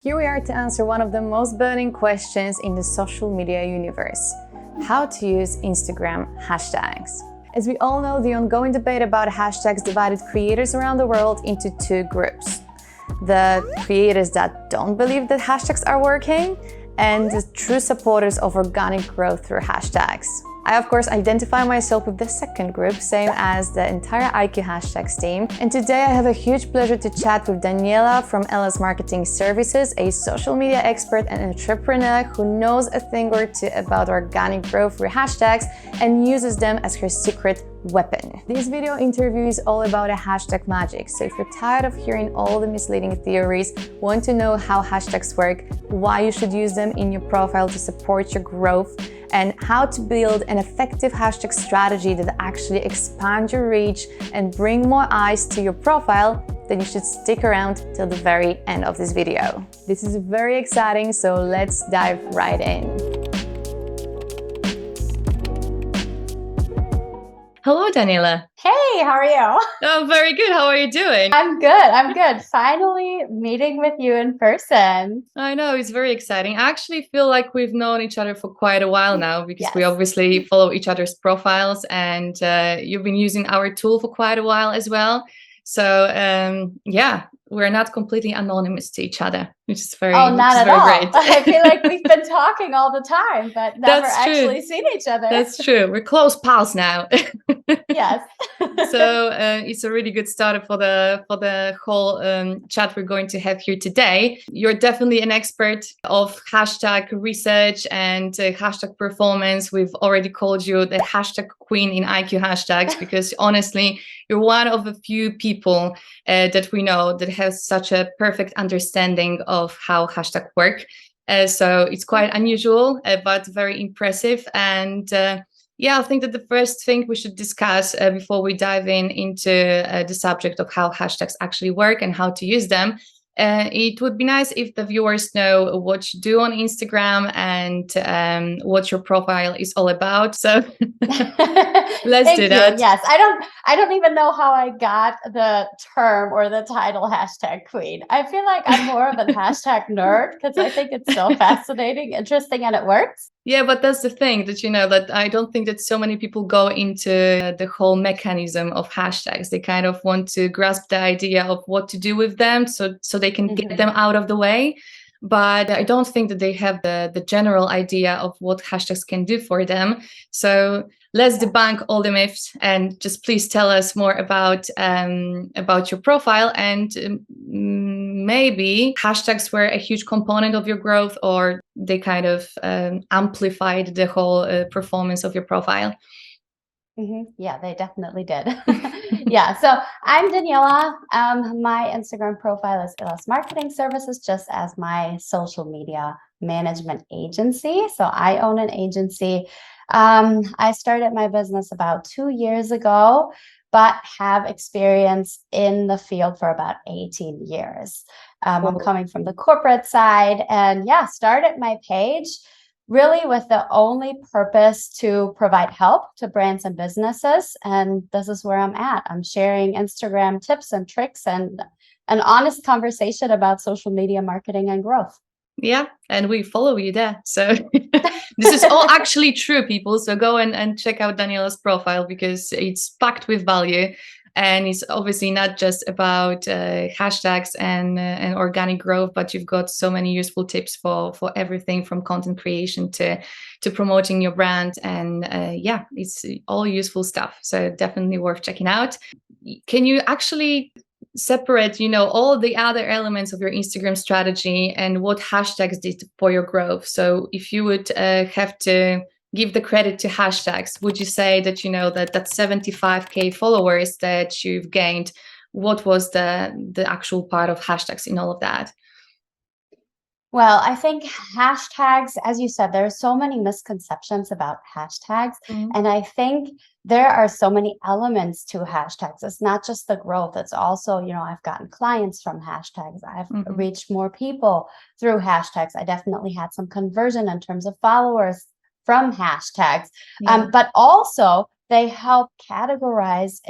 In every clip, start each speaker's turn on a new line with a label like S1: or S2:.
S1: Here we are to answer one of the most burning questions in the social media universe: how to use Instagram hashtags. As we all know, the ongoing debate about hashtags divided creators around the world into two groups: the creators that don't believe that hashtags are working, and the true supporters of organic growth through hashtags. I, of course, identify myself with the second group, same as the entire IQ Hashtags team. And today I have a huge pleasure to chat with Daniela from ELAS Marketing Services, a social media expert and entrepreneur who knows a thing or two about organic growth through hashtags and uses them as her secret weapon. This video interview is all about a hashtag magic, so if you're tired of hearing all the misleading theories, want to know how hashtags work, why you should use them in your profile to support your growth, and how to build an effective hashtag strategy that actually expands your reach and bring more eyes to your profile, then you should stick around till the very end of this video. This is very exciting, so let's dive right in. Hello, Daniela.
S2: Hey, how are you?
S1: Oh, very good. How are you doing?
S2: I'm good. Finally meeting with you in person.
S1: I know, it's very exciting. I actually feel like we've known each other for quite a while now because we
S2: Yes.
S1: obviously follow each other's profiles, and you've been using our tool for quite a while as well. So yeah, we're not completely anonymous to each other, which is very,
S2: Not at all.
S1: great.
S2: I feel like we've been talking all the time, but never
S1: That's true.
S2: actually seen each other.
S1: That's true. We're close pals now.
S2: Yes.
S1: So it's a really good starter for the whole chat we're going to have here today. You're definitely an expert of hashtag research and hashtag performance. We've already called you the hashtag queen in IQ Hashtags because honestly, you're one of a few people that we know that has such a perfect understanding of how hashtag work. So it's quite unusual, but very impressive. And yeah, I think that the first thing we should discuss before we dive into the subject of how hashtags actually work and how to use them, it would be nice if the viewers know what you do on Instagram and what your profile is all about. So let's do that.
S2: Yes, I don't even know how I got the term or the title hashtag queen. I feel like I'm more of a hashtag nerd because I think it's so fascinating, interesting, and it works.
S1: Yeah, but that's the thing that, that I don't think that so many people go into the whole mechanism of hashtags. They kind of want to grasp the idea of what to do with them so they can get them out of the way. But I don't think that they have the general idea of what hashtags can do for them. So let's debunk all the myths and just please tell us more about your profile, and maybe hashtags were a huge component of your growth, or they kind of amplified the whole performance of your profile.
S2: Yeah, they definitely did. Yeah, so I'm Daniela. My Instagram profile is ELAS Marketing Services, just as my social media management agency. So I own an agency. I started my business about 2 years ago, but have experience in the field for about 18 years. I'm coming from the corporate side, and yeah, started my page really with the only purpose to provide help to brands and businesses. And this is where I'm at. I'm sharing Instagram tips and tricks and an honest conversation about social media marketing and growth.
S1: Yeah, and we follow you there. So this is all actually true, people. So go and check out Daniela's profile because it's packed with value. And it's obviously not just about hashtags and organic growth, but you've got so many useful tips for everything from content creation to promoting your brand. And yeah, it's all useful stuff. So definitely worth checking out. Can you actually separate, all the other elements of your Instagram strategy and what hashtags did for your growth? So if you would have to give the credit to hashtags, would you say that, that 75K followers that you've gained, what was the actual part of hashtags in all of that?
S2: Well, I think hashtags, as you said, there are so many misconceptions about hashtags. And I think there are so many elements to hashtags. It's not just the growth. It's also, I've gotten clients from hashtags. I've reached more people through hashtags. I definitely had some conversion in terms of followers from hashtags. But also they help categorize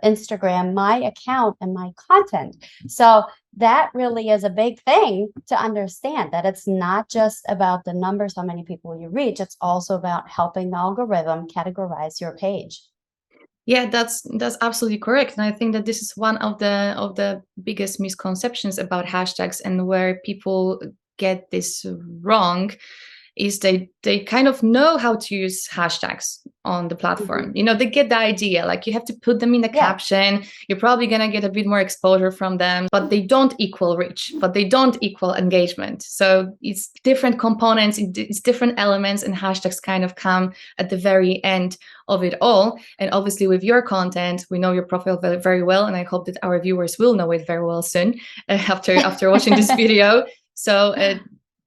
S2: Instagram, my account, and my content. So that really is a big thing to understand, that it's not just about the numbers, how many people you reach. It's also about helping the algorithm categorize your page.
S1: Yeah, that's absolutely correct. And I think that this is one of the biggest misconceptions about hashtags, and where people get this wrong is they kind of know how to use hashtags on the platform. They get the idea, like you have to put them in the caption. You're probably going to get a bit more exposure from them, but they don't equal reach, but they don't equal engagement. So it's different components, it's different elements, and hashtags kind of come at the very end of it all. And obviously with your content, we know your profile very, very well, and I hope that our viewers will know it very well soon after watching this video. So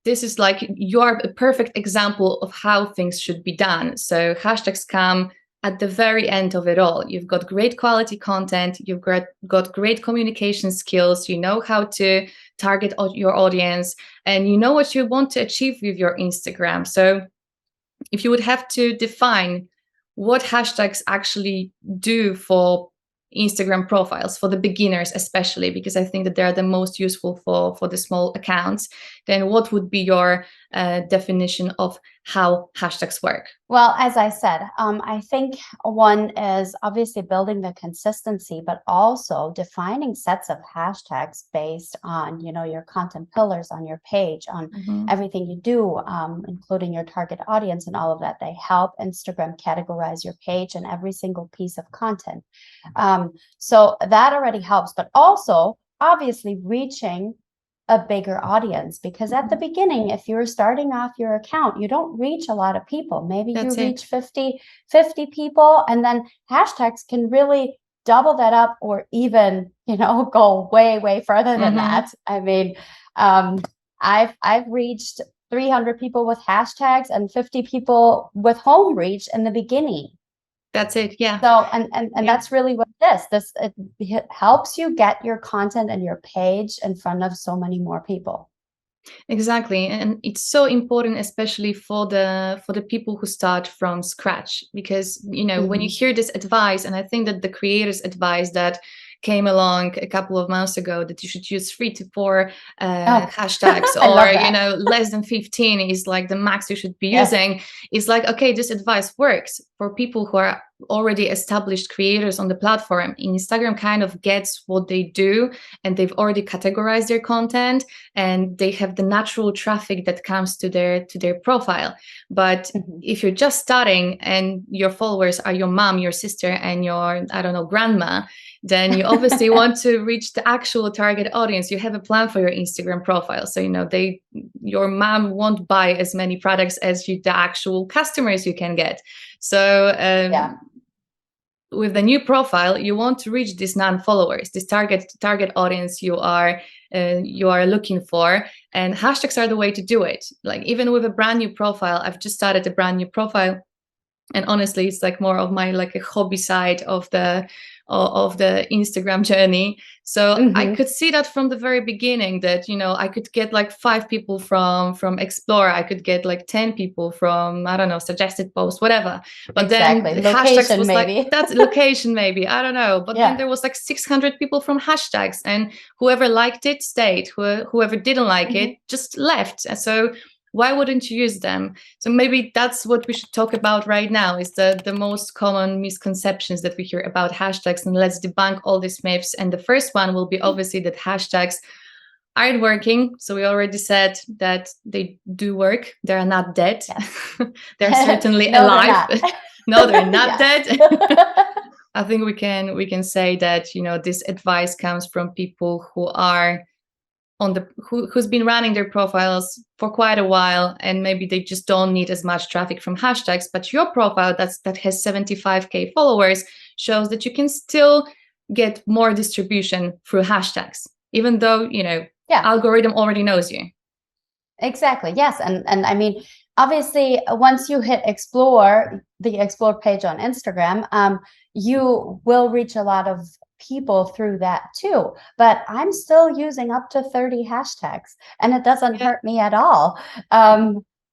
S1: this is like, you are a perfect example of how things should be done. So hashtags come at the very end of it all. You've got great quality content, you've got great communication skills, you know how to target your audience, and you know what you want to achieve with your Instagram. So if you would have to define what hashtags actually do for Instagram profiles, for the beginners especially, because I think that they are the most useful for the small accounts, then what would be your definition of how hashtags work?
S2: Well, as I said, I think one is obviously building the consistency, but also defining sets of hashtags based on, your content pillars on your page, on everything you do, including your target audience and all of that. They help Instagram categorize your page and every single piece of content. So that already helps, but also obviously reaching a bigger audience, because at the beginning, if you're starting off your account, you don't reach a lot of people. Maybe you reach 50 people, and then hashtags can really double that up, or even, go way further than that. I mean, I've reached 300 people with hashtags and 50 people with home reach in the beginning.
S1: That's it. Yeah.
S2: So, and that's really what it helps you get your content and your page in front of so many more people.
S1: Exactly. And it's so important, especially for the people who start from scratch, because, when you hear this advice, and I think that the creators' advice that came along a couple of months ago, that you should use 3 to 4 hashtags, or less than 15 is like the max you should be using. It's like, okay, this advice works for people who are already established creators on the platform. Instagram kind of gets what they do, and they've already categorized their content, and they have the natural traffic that comes to their profile. But if you're just starting and your followers are your mom, your sister, and your, I don't know, grandma, then you obviously want to reach the actual target audience. You have a plan for your Instagram profile. So, your mom won't buy as many products as the actual customers you can get. So with the new profile, you want to reach these non-followers, this target audience you are looking for, and hashtags are the way to do it. Like, even with a brand new profile, I've just started a brand new profile, and honestly, it's like more of my like a hobby side of the Instagram journey. So I could see that from the very beginning, that I could get like 5 people from Explore, I could get like 10 people from, I don't know, suggested posts, whatever. But then hashtags was maybe. Like, that's location maybe, I don't know. But then there was like 600 people from hashtags, and whoever liked it stayed, whoever didn't like it just left. So why wouldn't you use them? So maybe that's what we should talk about right now, is the most common misconceptions that we hear about hashtags, and let's debunk all these myths. And the first one will be obviously that hashtags aren't working. So we already said that they do work. They are not dead. Yes. They're certainly alive. No, they're not dead. I think we can say that, this advice comes from people who are who's been running their profiles for quite a while, and maybe they just don't need as much traffic from hashtags. But your profile that has 75,000 followers shows that you can still get more distribution through hashtags, even though algorithm already knows you.
S2: Exactly. Yes. And I mean, obviously, once you hit the explore page on Instagram, you will reach a lot of people through that too. But I'm still using up to 30 hashtags, and it doesn't hurt me at all.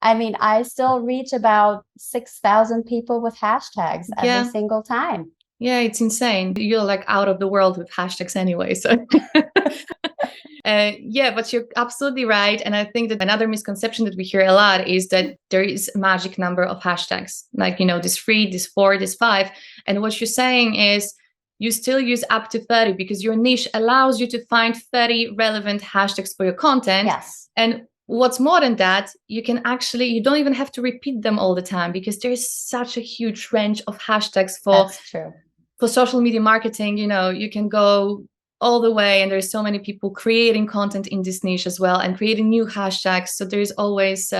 S2: I mean, I still reach about 6,000 people with hashtags every
S1: Yeah.
S2: single time.
S1: Yeah, it's insane. You're like out of the world with hashtags anyway. So, yeah, but you're absolutely right. And I think that another misconception that we hear a lot is that there is a magic number of hashtags, like, this 3, this 4, this 5. And what you're saying is you still use up to 30 because your niche allows you to find 30 relevant hashtags for your content.
S2: Yes.
S1: And what's more than that, you don't even have to repeat them all the time because there's such a huge range of hashtags
S2: That's true.
S1: for social media marketing. You can go all the way, and there's so many people creating content in this niche as well and creating new hashtags. So there's always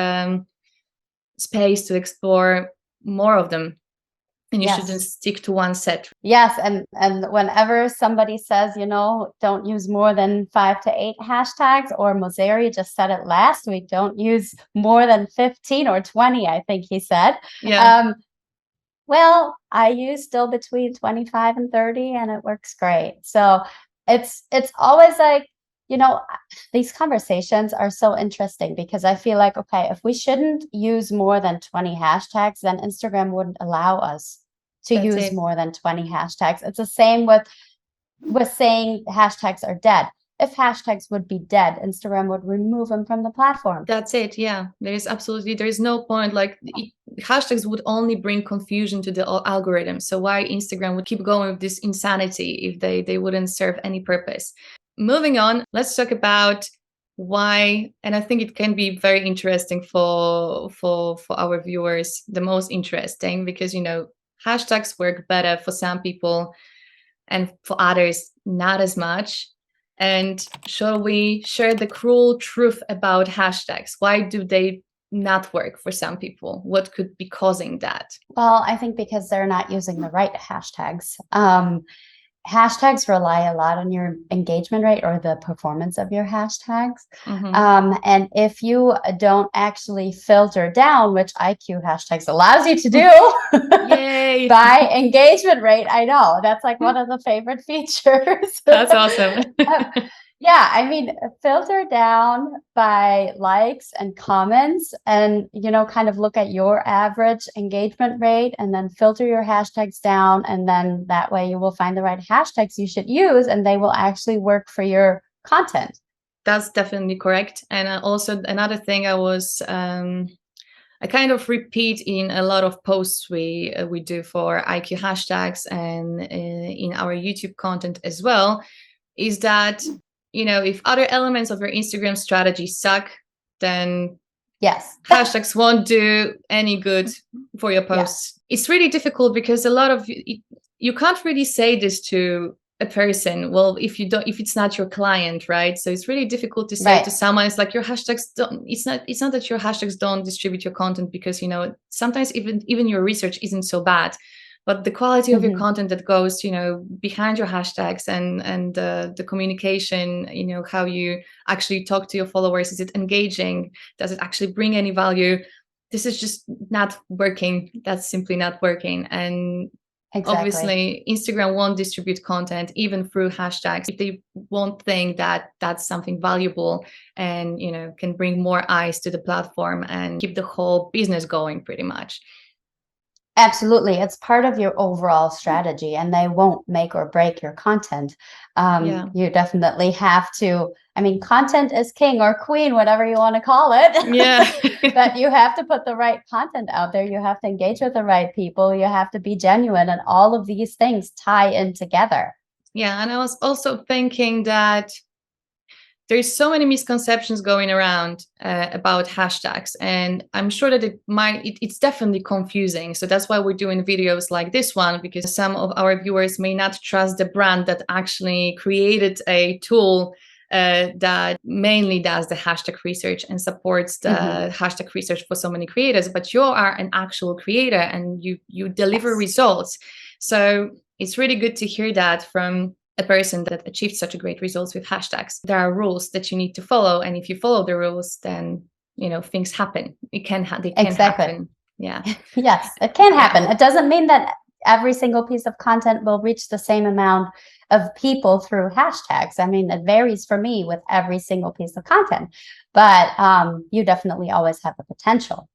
S1: space to explore more of them. And you shouldn't stick to one set.
S2: Yes. And whenever somebody says, don't use more than 5 to 8 hashtags, or Mosseri just said it last week, don't use more than 15 or 20, I think he said.
S1: Yeah.
S2: Well, I use still between 25 and 30, and it works great. So it's always like, these conversations are so interesting because I feel like, okay, if we shouldn't use more than 20 hashtags, then Instagram wouldn't allow us to use more than 20 hashtags. It's the same with saying hashtags are dead. If hashtags would be dead, Instagram would remove them from the platform.
S1: That's it. Yeah, there is no point. Like, hashtags would only bring confusion to the algorithm. So why Instagram would keep going with this insanity if they wouldn't serve any purpose? Moving on, let's talk about why, and I think it can be very interesting for our viewers, the most interesting, because hashtags work better for some people and for others not as much. And shall we share the cruel truth about hashtags? Why do they not work for some people? What could be causing that?
S2: Well, I think because they're not using the right hashtags. Hashtags rely a lot on your engagement rate or the performance of your hashtags. And if you don't actually filter down, which IQ hashtags allows you to do,
S1: Yay.
S2: by engagement rate, I know that's like one of the favorite features.
S1: That's awesome.
S2: Yeah, I mean, filter down by likes and comments and, kind of look at your average engagement rate and then filter your hashtags down. And then that way you will find the right hashtags you should use and they will actually work for your content.
S1: That's definitely correct. And also another thing I kind of repeat in a lot of posts we do for IQ hashtags and in our YouTube content as well, is that if other elements of your Instagram strategy suck, then hashtags won't do any good for your posts. It's really difficult because a lot of you can't really say this to a person. Well, if it's not your client, right? So it's really difficult to say to someone, it's like your hashtags don't. It's not that your hashtags don't distribute your content, because sometimes even your research isn't so bad. But the quality of your content that goes, behind your hashtags and the communication, how you actually talk to your followers, is it engaging? Does it actually bring any value? This is just not working. That's simply not working. And obviously, Instagram won't distribute content even through hashtags if they won't think that that's something valuable and, can bring more eyes to the platform and keep the whole business going pretty much.
S2: Absolutely. It's part of your overall strategy and they won't make or break your content. You definitely have to, content is king or queen, whatever you want to call it.
S1: Yeah.
S2: But you have to put the right content out there. You have to engage with the right people. You have to be genuine, and all of these things tie in together.
S1: Yeah. And I was also thinking that there's so many misconceptions going around about hashtags, and I'm sure that it's definitely confusing. So that's why we're doing videos like this one, because some of our viewers may not trust the brand that actually created a tool that mainly does the hashtag research and supports the hashtag research for so many creators. But you are an actual creator and you deliver results. So it's really good to hear that from a person that achieved such a great results with hashtags. There are rules that you need to follow, and if you follow the rules, then things happen. They can happen. Yeah.
S2: Yes, it can happen. It doesn't mean that every single piece of content will reach the same amount of people through hashtags. It varies for me with every single piece of content, but you definitely always have the potential.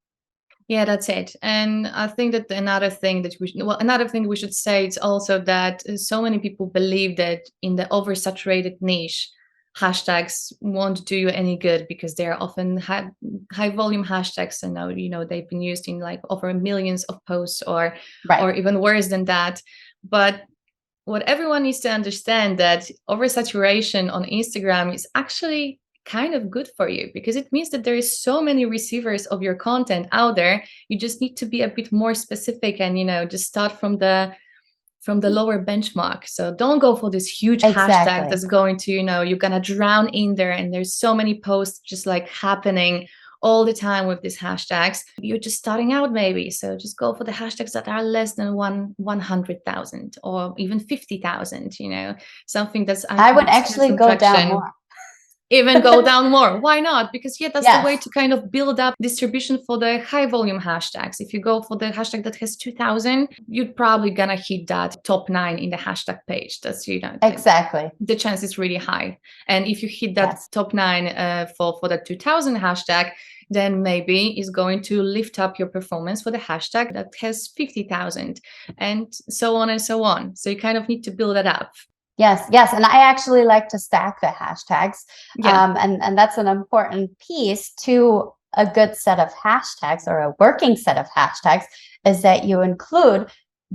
S1: Yeah, that's it. And I think that another thing that another thing we should say is also that so many people believe that in the oversaturated niche, hashtags won't do you any good because they're often high volume hashtags, and now they've been used in like over millions of posts or
S2: Right.
S1: even worse than that. But what everyone needs to understand that oversaturation on Instagram is actually kind of good for you because it means that there is so many receivers of your content out there. You just need to be a bit more specific and just start from the lower benchmark. So don't go for this huge hashtag
S2: Exactly.
S1: that's going to, you're gonna drown in there and there's so many posts just like happening all the time with these hashtags. You're just starting out maybe. So just go for the hashtags that are less than 100,000 or even 50,000, something that's
S2: I would
S1: has
S2: actually
S1: some
S2: go down
S1: traction.
S2: more.
S1: Even go down more. Why not? Because that's the way
S2: Yes.
S1: to kind of build up distribution for the high volume hashtags. If you go for the hashtag that has 2,000, you're probably gonna hit that top 9 in the hashtag page. That's
S2: Exactly.
S1: the chance is really high. And if you hit that
S2: Yes.
S1: top 9 for the 2,000 hashtag, then maybe it's going to lift up your performance for the hashtag that has 50,000, and so on and so on. So you kind of need to build that up.
S2: Yes, yes. And I actually like to stack the hashtags.
S1: Yeah.
S2: And that's an important piece to a good set of hashtags or a working set of hashtags is that you include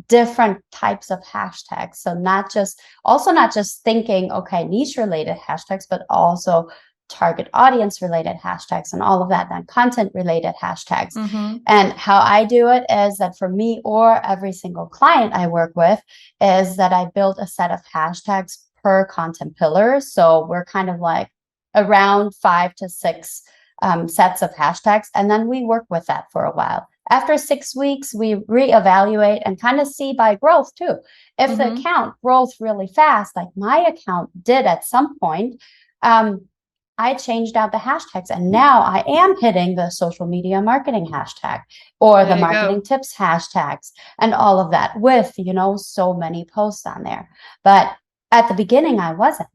S2: different types of hashtags. So not just thinking, okay, niche related hashtags, but also target audience related hashtags and all of that, and content related hashtags.
S1: Mm-hmm.
S2: And how I do it is that for me or every single client I work with is that I build a set of hashtags per content pillar. So we're kind of like around 5 to 6 sets of hashtags. And then we work with that for a while. After 6 weeks, we reevaluate and kind of see by growth too. If the account grows really fast, like my account did at some point, I changed out the hashtags and now I am hitting the social media marketing hashtag or the marketing tips hashtags and all of that with, so many posts on there. But at the beginning, I wasn't.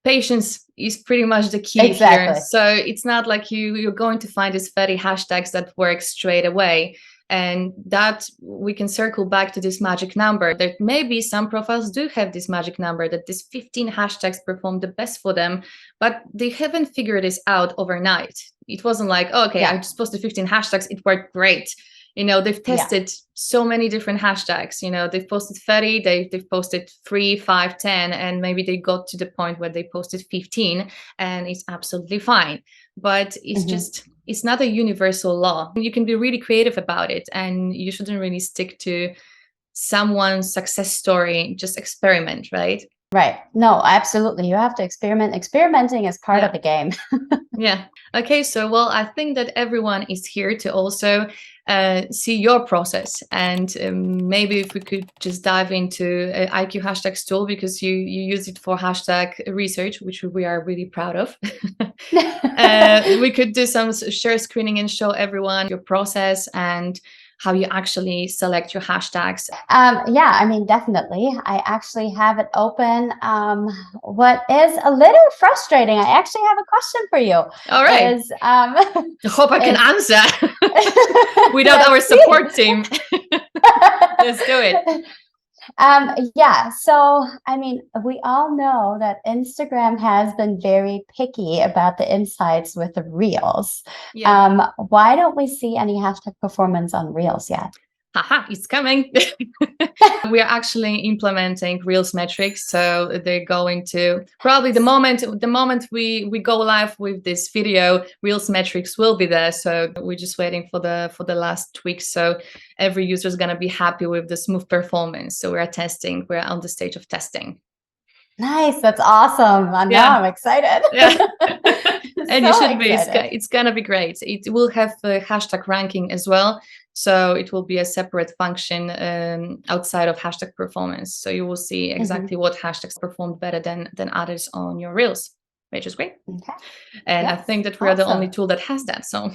S1: Patience is pretty much the key here. So it's not like you're going to find these 30 hashtags that work straight away. And that we can circle back to this magic number. That maybe some profiles do have this magic number, that these 15 hashtags perform the best for them, but they haven't figured this out overnight. It wasn't like, oh, okay, I just posted 15 hashtags, it worked great. They've tested so many different hashtags. They've posted 30, they've posted 3, 5, 10, and maybe they got to the point where they posted 15 and it's absolutely fine. But it's just, it's not a universal law. You can be really creative about it and you shouldn't really stick to someone's success story. Just experiment, right?
S2: Right. No, absolutely. You have to experiment. Experimenting is part of the game.
S1: Yeah. Okay. So, well, I think that everyone is here to also see your process. And maybe if we could just dive into IQ Hashtags tool, because you use it for hashtag research, which we are really proud of. We could do some share screening and show everyone your process and how you actually select your hashtags.
S2: Yeah, I mean, definitely. I actually have it open. What is a little frustrating, I actually have a question for you.
S1: All right. I hope I can answer without our support team. Let's do it.
S2: Yeah, so I mean, we all know that Instagram has been very picky about the insights with the reels.
S1: Yeah.
S2: Why don't we see any hashtag performance on reels yet?
S1: Haha, it's coming. We are actually implementing reels metrics, so they're going to probably the moment we go live with this video, reels metrics will be there. So we're just waiting for the last tweak, so every user is going to be happy with the smooth performance. So we're on the stage of testing.
S2: Nice, that's awesome. Now I'm excited.
S1: Yeah. And you should be. It's gonna be great. It will have a hashtag ranking as well, so it will be a separate function outside of hashtag performance. So you will see exactly what hashtags performed better than others on your reels, which is great.
S2: Okay.
S1: And I think that we are the only tool that has that. So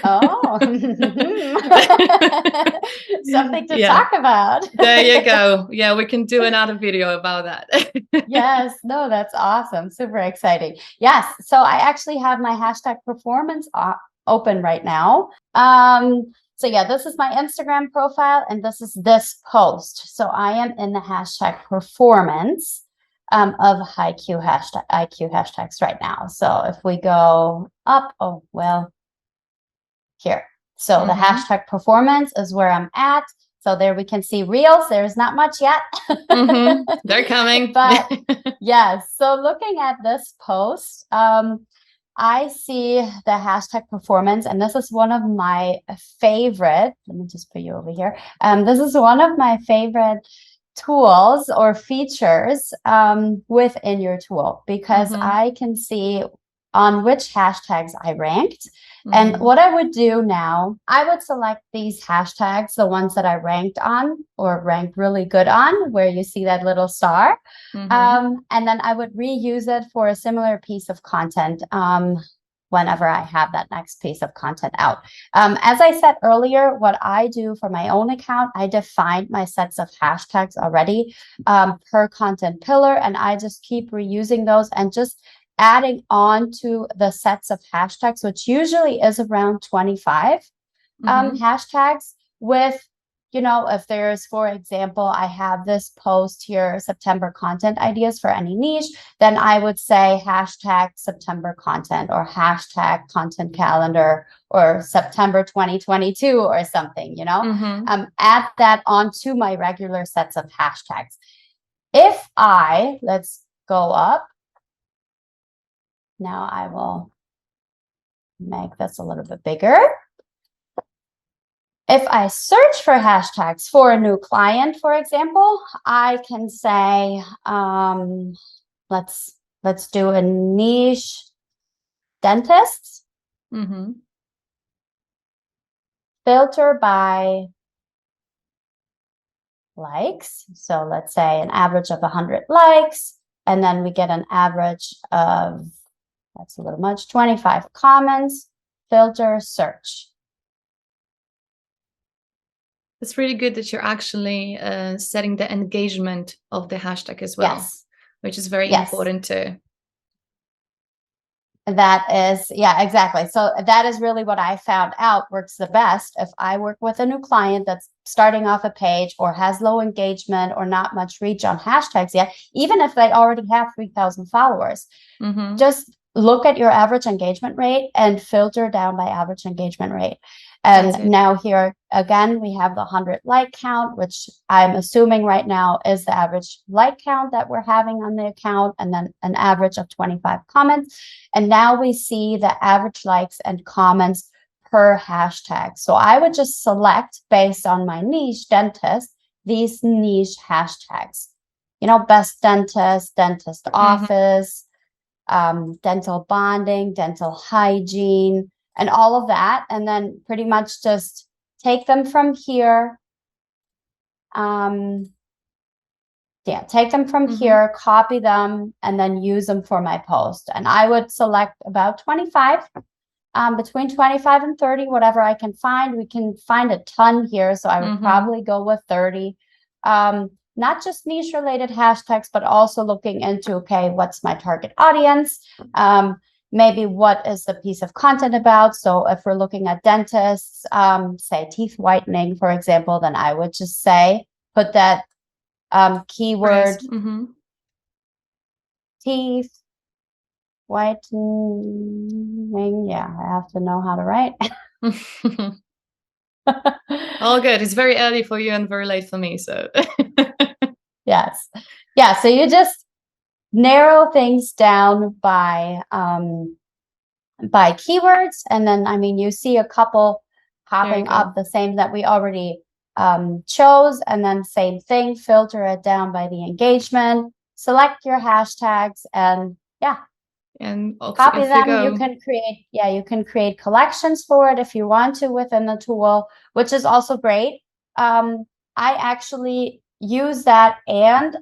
S2: oh, something to talk about.
S1: There you go. Yeah, we can do another video about that.
S2: Yes, no, that's awesome. Super exciting. Yes, so I actually have my hashtag performance open right now. So yeah, this is my Instagram profile and this is this post. So I am in the hashtag performance of IQ hashtags right now. So if we go up, oh, well, here. So the hashtag performance is where I'm at. So there we can see reels. There's not much yet.
S1: They're coming.
S2: But yes, so looking at this post, I see the hashtag performance, and this is one of my favorite. Let me just put you over here. This is one of my favorite tools or features within your tool, because I can see on which hashtags I ranked. And what I would do now, I would select these hashtags, the ones that I ranked on or ranked really good on, where you see that little star. And then I would reuse it for a similar piece of content whenever I have that next piece of content out. As I said earlier, what I do for my own account, I defined my sets of hashtags already per content pillar, and I just keep reusing those and just adding on to the sets of hashtags, which usually is around 25 hashtags with, you know, if there's, for example, I have this post here, September content ideas for any niche, then I would say hashtag September content or hashtag content calendar or September 2022 or something, you know, add that onto my regular sets of hashtags. If let's go up. Now I will make this a little bit bigger. If I search for hashtags for a new client, for example, I can say, let's do a niche dentist. Filter by likes. So let's say an average of 100 likes, and then we get an average of, that's a little much, 25 comments, filter, search.
S1: It's really good that you're actually setting the engagement of the hashtag as well, which is very important too.
S2: That is, yeah, exactly. So that is really what I found out works the best. If I work with a new client that's starting off a page or has low engagement or not much reach on hashtags yet, even if they already have 3,000 followers, just look at your average engagement rate and filter down by average engagement rate. And now here again, we have the 100 like count, which I'm assuming right now is the average like count that we're having on the account, and then an average of 25 comments. And now we see the average likes and comments per hashtag. So I would just select, based on my niche dentist, these niche hashtags, you know, best dentist, dentist office, dental bonding, dental hygiene, and all of that. And then pretty much just take them from here. Take them from here, copy them, and then use them for my post. And I would select about 25, between 25 and 30, whatever I can find. We can find a ton here, so I would probably go with 30. Not just niche related hashtags, but also looking into, okay, what's my target audience? Maybe what is the piece of content about? So if we're looking at dentists, say teeth whitening, for example, then I would just say, put that keyword, teeth whitening. Yeah, I have to know how to write.
S1: All good. It's very early for you and very late for me, so.
S2: Yes. Yeah, so you just narrow things down by keywords, and then, I mean, you see a couple popping up, the same that we already chose, and then same thing, filter it down by the engagement, select your hashtags, and
S1: and also
S2: copy them. You can create collections for it if you want to within the tool, which is also great. I actually use that and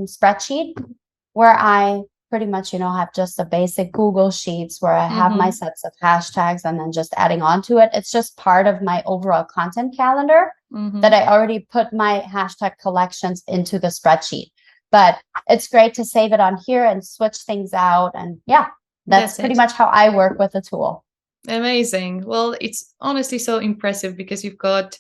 S2: spreadsheet where I pretty much, have just a basic Google Sheets where I have my sets of hashtags, and then just adding on to it. It's just part of my overall content calendar that I already put my hashtag collections into the spreadsheet. But it's great to save it on here and switch things out. And that's pretty much how I work with the tool.
S1: Amazing. Well, it's honestly so impressive because you've got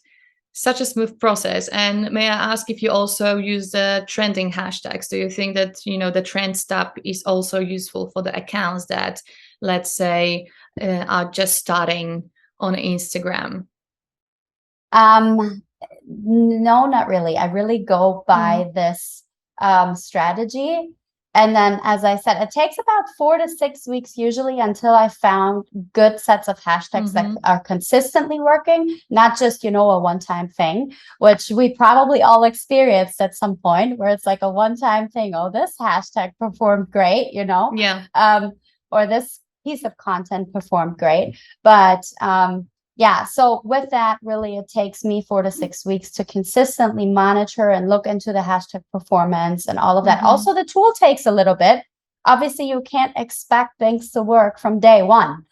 S1: such a smooth process. And may I ask if you also use the trending hashtags? Do you think that, the trend stuff is also useful for the accounts that, let's say, are just starting on Instagram?
S2: No, not really. I really go by this strategy. And then, as I said, it takes about 4 to 6 weeks usually until I found good sets of hashtags that are consistently working, not just, a one-time thing, which we probably all experienced at some point where it's like a one-time thing. Oh, this hashtag performed great,
S1: Yeah.
S2: Or this piece of content performed great. But yeah, so with that, really, it takes me 4 to 6 weeks to consistently monitor and look into the hashtag performance and all of that. Also, the tool takes a little bit. Obviously, you can't expect things to work from day one.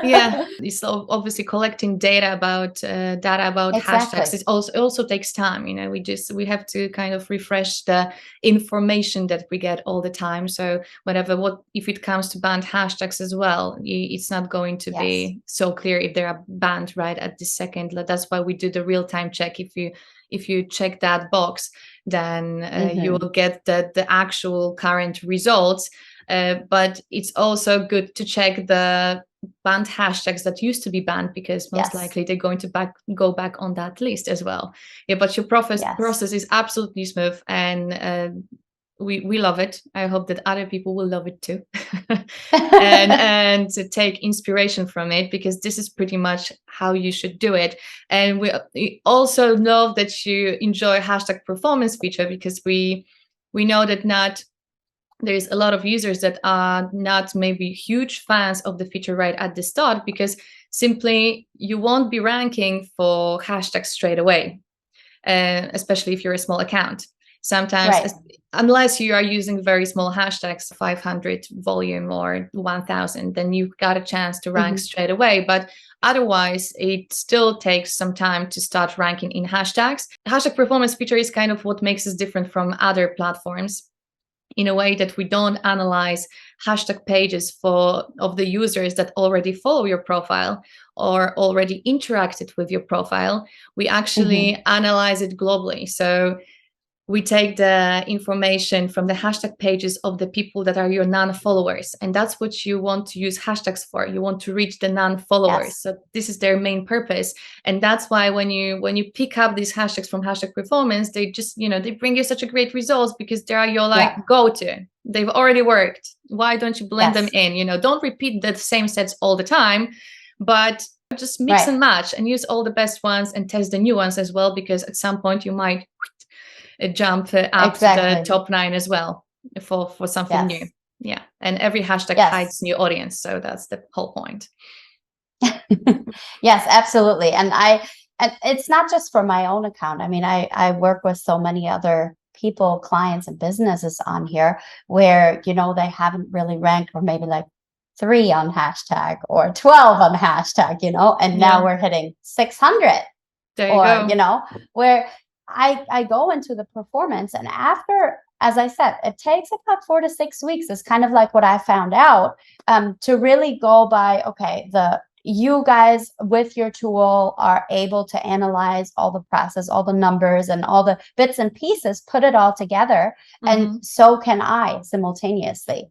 S1: Yeah, it's obviously collecting data about
S2: Exactly.
S1: hashtags. It also takes time. We have to kind of refresh the information that we get all the time. So if it comes to banned hashtags as well, it's not going to be so clear if they are banned right at this second. That's why we do the real time check. If you check that box, then you will get the actual current results. But it's also good to check the banned hashtags that used to be banned, because most likely they're going to go back on that list as well. Yeah, but your process is absolutely smooth, and we love it. I hope that other people will love it too, and to take inspiration from it, because this is pretty much how you should do it. And we also love that you enjoy hashtag performance feature, because we know that there's a lot of users that are not maybe huge fans of the feature right at the start, because simply you won't be ranking for hashtags straight away, especially if you're a small account. Sometimes, unless you are using very small hashtags, 500 volume or 1000, then you've got a chance to rank straight away. But otherwise, it still takes some time to start ranking in hashtags. Hashtag performance feature is kind of what makes us different from other platforms, in a way that we don't analyze hashtag pages of the users that already follow your profile or already interacted with your profile. We actually analyze it globally. So we take the information from the hashtag pages of the people that are your non-followers, and that's what you want to use hashtags for. You want to reach the non-followers. So this is their main purpose, and that's why when you pick up these hashtags from hashtag performance, they just they bring you such a great results, because they are your go-to. They've already worked. Why don't you blend them in? Don't repeat the same sets all the time, but just mix and match and use all the best ones and test the new ones as well, because at some point you might jump up to the top 9 as well for something new. Yeah, and every hashtag hides new audience, so that's the whole point.
S2: Yes, absolutely. And it's not just for my own account. I mean, I work with so many other people, clients and businesses on here where they haven't really ranked, or maybe like 3 on hashtag or 12 on hashtag, and now we're hitting 600.
S1: There you
S2: go. Where I go into the performance, and after, as I said, it takes about 4 to 6 weeks. Is kind of like what I found out, to really go by, okay, you guys with your tool are able to analyze all the process, all the numbers and all the bits and pieces, put it all together. And so can I simultaneously.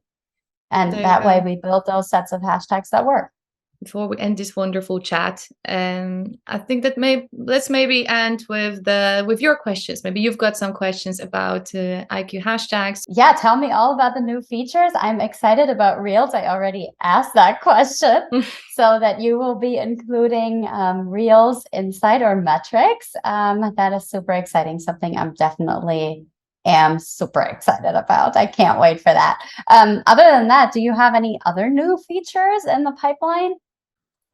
S2: And that way we build those sets of hashtags that work.
S1: Before we end this wonderful chat, I think that let's maybe end with your questions. Maybe you've got some questions about IQ hashtags.
S2: Yeah, tell me all about the new features. I'm excited about Reels. I already asked that question. So that you will be including Reels inside our metrics. That is super exciting. Something I'm definitely am super excited about. I can't wait for that. Other than that, do you have any other new features in the pipeline?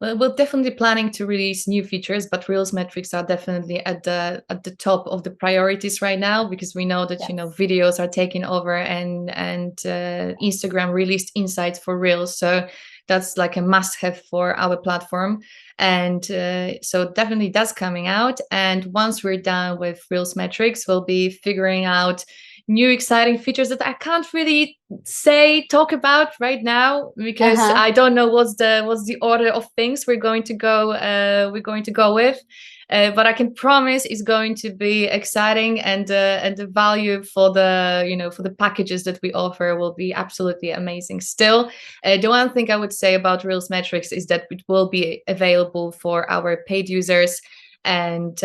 S1: Well, we're definitely planning to release new features, but Reels metrics are definitely at the top of the priorities right now, because we know that videos are taking over, and Instagram released insights for Reels, so that's like a must-have for our platform. And so definitely that's coming out. And once we're done with Reels metrics, we'll be figuring out new exciting features that I can't really talk about right now, because I don't know what's the order of things we're going to go with. But I can promise it's going to be exciting, and the value for the packages that we offer will be absolutely amazing. Still, the one thing I would say about Reels Metrics is that it will be available for our paid users and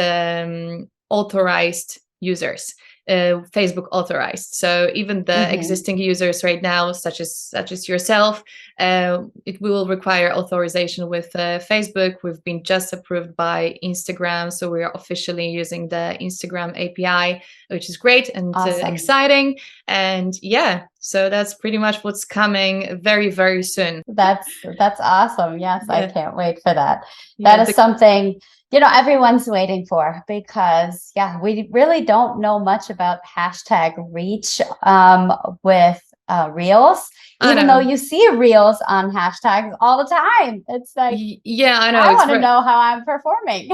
S1: authorized users. Facebook authorized. So even the existing users right now, such as yourself, it will require authorization with Facebook. We've been just approved by Instagram, so we are officially using the Instagram API, which is great and exciting. And yeah, so that's pretty much what's coming very, very soon.
S2: That's awesome. Yes, yeah. I can't wait for that. That is something, everyone's waiting for, because we really don't know much about hashtag reach with Reels, even though you see Reels on hashtags all the time. It's like,
S1: I know.
S2: I want to know how I'm performing.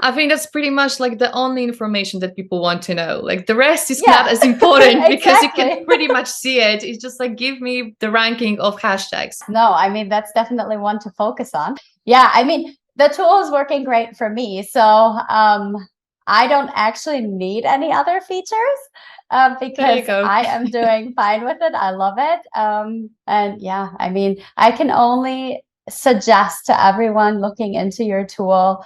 S1: I think that's pretty much like the only information that people want to know. Like the rest is not as important because you can pretty much see it. It's just like, give me the ranking of hashtags.
S2: No, I mean, that's definitely one to focus on. Yeah, I mean, the tool is working great for me. So I don't actually need any other features because I am doing fine with it. I love it. And yeah, I mean, I can only suggest to everyone looking into your tool,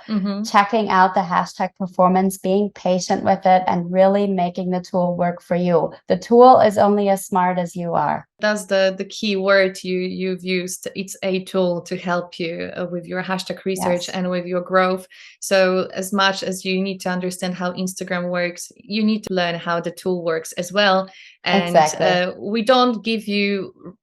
S2: checking out the hashtag performance, being patient with it, and really making the tool work for you. The tool is only as smart as you are.
S1: That's the key word you've used. It's a tool to help you with your hashtag research and with your growth. So as much as you need to understand how Instagram works, you need to learn how the tool works as well. And we don't give you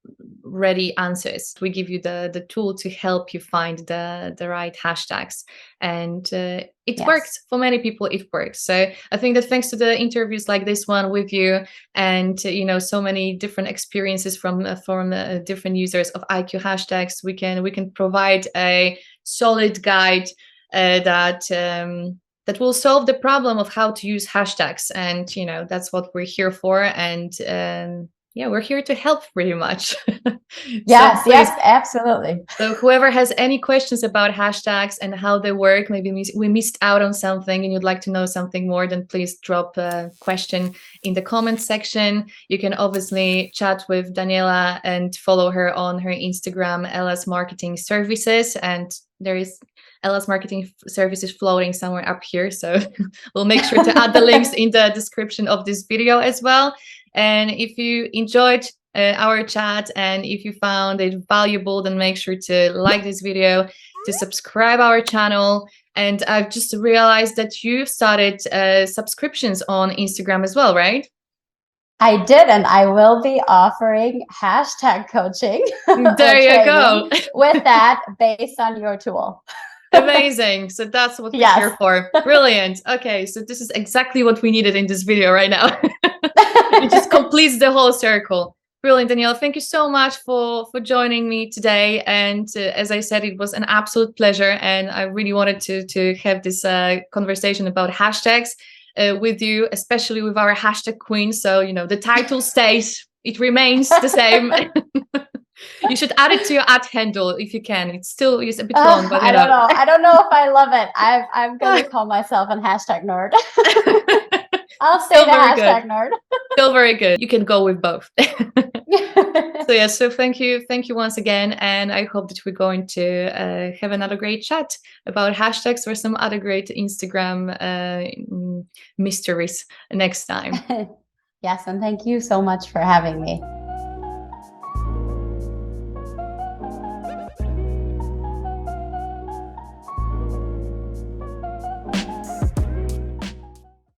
S1: ready answers. We give you the tool to help you find the right hashtags. And it works for many people. It works. So I think that thanks to the interviews like this one with you, and so many different experiences from different users of IQ hashtags, we can provide a solid guide that will solve the problem of how to use hashtags. And that's what we're here for. And we're here to help pretty much.
S2: Yes, absolutely.
S1: So whoever has any questions about hashtags and how they work, maybe we missed out on something and you'd like to know something more, then please drop a question in the comment section. You can obviously chat with Daniela and follow her on her Instagram, ELAS Marketing Services. And there is ELAS Marketing Services floating somewhere up here. So we'll make sure to add the links in the description of this video as well. And if you enjoyed our chat and if you found it valuable, then make sure to like this video, to subscribe our channel. And I've just realized that you started subscriptions on Instagram as well, right?
S2: I did, and I will be offering hashtag coaching.
S1: There you go.
S2: With that, based on your tool.
S1: Amazing. So that's what we're here for. Brilliant. Okay, so this is exactly what we needed in this video right now. It just completes the whole circle. Brilliant, Daniela. Thank you so much for joining me today. And as I said, it was an absolute pleasure. And I really wanted to have this conversation about hashtags with you, especially with our hashtag queen. So, the title stays, it remains the same. You should add it to your ad handle if you can. It's a bit long, but
S2: I don't know. I don't know if I love it. I'm going to call myself a hashtag nerd. I'll say the hashtag nerd.
S1: Still very good. You can go with both. So thank you once again, and I hope that we're going to have another great chat about hashtags or some other great Instagram mysteries next time.
S2: Yes, and thank you so much for having me.